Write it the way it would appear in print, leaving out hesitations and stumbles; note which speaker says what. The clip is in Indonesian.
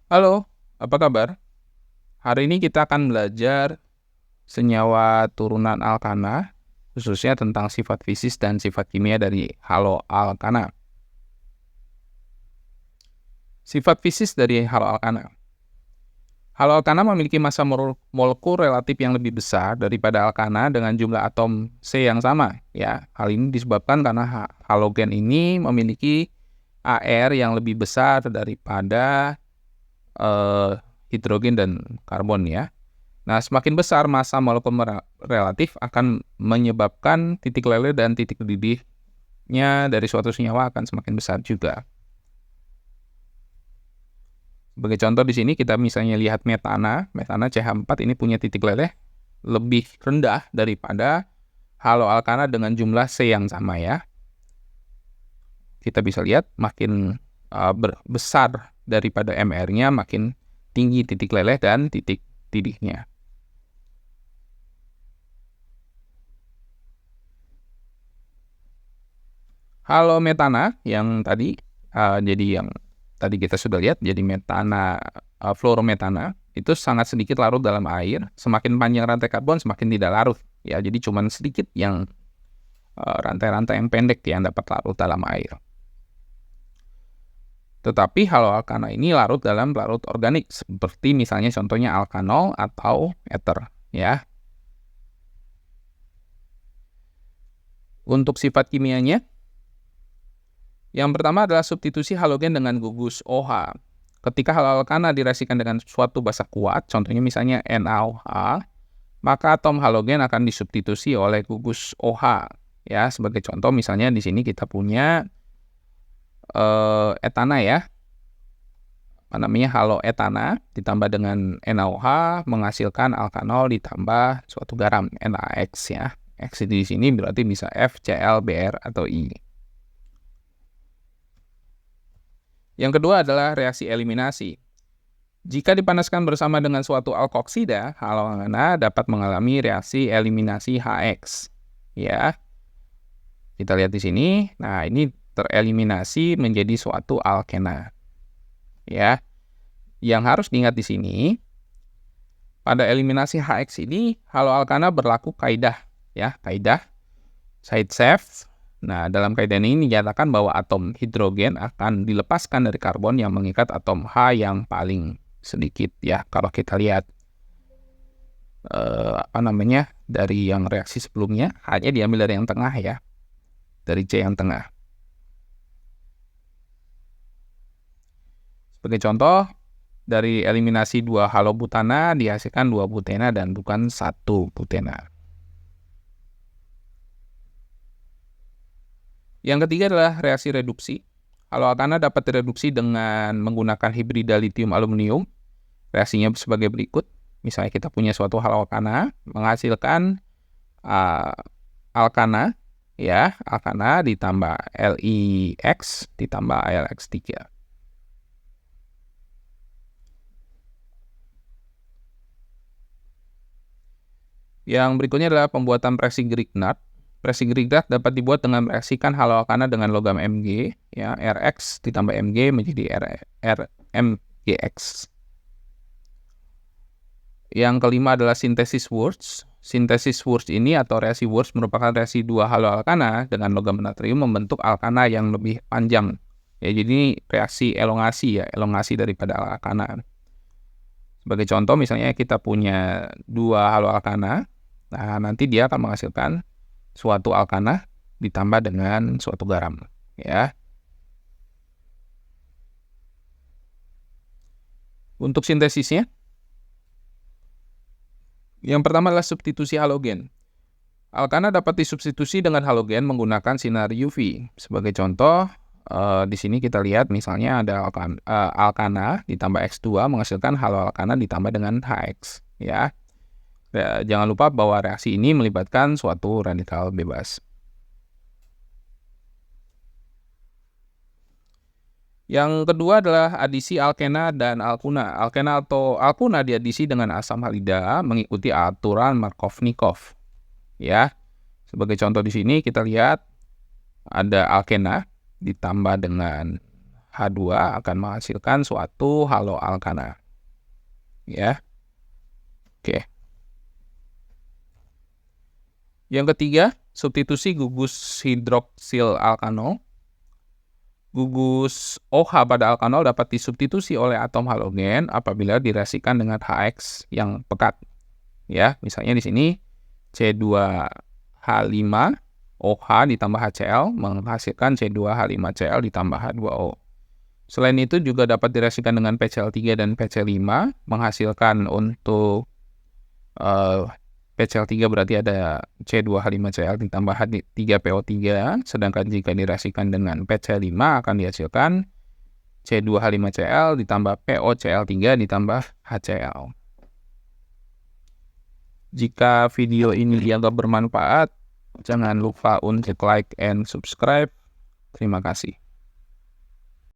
Speaker 1: Halo, apa kabar? Hari ini kita akan belajar senyawa turunan alkana, khususnya tentang sifat fisik dan sifat kimia dari haloalkana. Sifat fisik dari haloalkana. Haloalkana memiliki massa molekul relatif yang lebih besar daripada alkana dengan jumlah atom C yang sama. Ya, hal ini disebabkan karena halogen ini memiliki AR yang lebih besar daripada eh, hidrogen dan karbon ya. Nah, semakin besar massa molekul relatif akan menyebabkan titik leleh dan titik didihnya dari suatu senyawa akan semakin besar juga. Sebagai contoh di sini kita misalnya lihat metana CH4 ini punya titik leleh lebih rendah daripada haloalkana dengan jumlah C yang sama ya. Kita bisa lihat makin besar daripada MR-nya makin tinggi titik leleh dan titik didihnya. Halometana yang tadi, jadi yang tadi kita sudah lihat, jadi metana, fluorometana itu sangat sedikit larut dalam air. Semakin panjang rantai karbon, semakin tidak larut. Ya, jadi cuma sedikit yang rantai-rantai yang pendek yang dapat larut dalam air. Tetapi haloalkana ini larut dalam larut organik, seperti misalnya contohnya alkanol atau ether. Ya. Untuk sifat kimianya, yang pertama adalah substitusi halogen dengan gugus OH. Ketika haloalkana direaksikan dengan suatu basa kuat, contohnya misalnya NaOH, maka atom halogen akan disubstitusi oleh gugus OH. Ya, sebagai contoh misalnya di sini kita punya etana ya. Apa namanya? Haloetana ditambah dengan NaOH menghasilkan alkanol ditambah suatu garam NaX ya. X di sini berarti bisa FCl, Br atau I. Yang kedua adalah reaksi eliminasi. Jika dipanaskan bersama dengan suatu alkoksida, haloalkana dapat mengalami reaksi eliminasi HX. Ya, kita lihat di sini. Nah, ini tereliminasi menjadi suatu alkena. Ya, yang harus diingat di sini, pada eliminasi HX ini, haloalkana berlaku kaidah. Ya, kaidah Zaitsev. Nah, dalam kaidah ini dinyatakan bahwa atom hidrogen akan dilepaskan dari karbon yang mengikat atom H yang paling sedikit ya. Kalau kita lihat dari yang reaksi sebelumnya, H-nya diambil dari yang tengah ya, dari C yang tengah. Sebagai contoh, dari eliminasi 2 halobutana dihasilkan 2 butena dan bukan 1 butena. Yang ketiga adalah reaksi reduksi. Haloalkana dapat direduksi dengan menggunakan hibrida litium aluminium. Reaksinya sebagai berikut. Misalnya kita punya suatu haloalkana menghasilkan alkana ya, alkana ditambah LiX ditambah AlX3. Yang berikutnya adalah pembuatan reaksi Grignard. Reaksi Grignard dapat dibuat dengan mereaksikan haloalkana dengan logam Mg, ya, Rx ditambah Mg menjadi RMgX. Yang kelima adalah sintesis Wurtz. Sintesis Wurtz ini atau reaksi Wurtz merupakan reaksi 2 haloalkana dengan logam natrium membentuk alkana yang lebih panjang. Ya, jadi reaksi elongasi ya, elongasi daripada alkana. Sebagai contoh misalnya kita punya 2 haloalkana. Nah, nanti dia akan menghasilkan suatu alkana ditambah dengan suatu garam, ya. Untuk sintesisnya, yang pertama adalah substitusi halogen. Alkana dapat disubstitusi dengan halogen menggunakan sinar UV. Sebagai contoh, di sini kita lihat misalnya ada alkana ditambah X2 menghasilkan haloalkana ditambah dengan HX, ya. Jangan lupa bahwa reaksi ini melibatkan suatu radikal bebas. Yang kedua adalah adisi alkena dan alkuna. Alkena atau alkuna diadisi dengan asam halida mengikuti aturan Markovnikov. Ya, sebagai contoh di sini kita lihat ada alkena ditambah dengan H2 akan menghasilkan suatu haloalkana. Ya. Oke. Yang ketiga, substitusi gugus hidroksil alkanol. Gugus OH pada alkanol dapat disubstitusi oleh atom halogen apabila direaksikan dengan HX yang pekat. Ya, misalnya di sini C2H5OH ditambah HCl menghasilkan C2H5Cl ditambah H2O. Selain itu juga dapat direaksikan dengan PCl3 dan PCl5 menghasilkan untuk PCl3 berarti ada C2H5Cl ditambah H3PO3, sedangkan jika direaksikan dengan PCl5 akan dihasilkan C2H5Cl ditambah POCl3 ditambah HCl. Jika video ini dianggap bermanfaat, jangan lupa untuk like and subscribe. Terima kasih.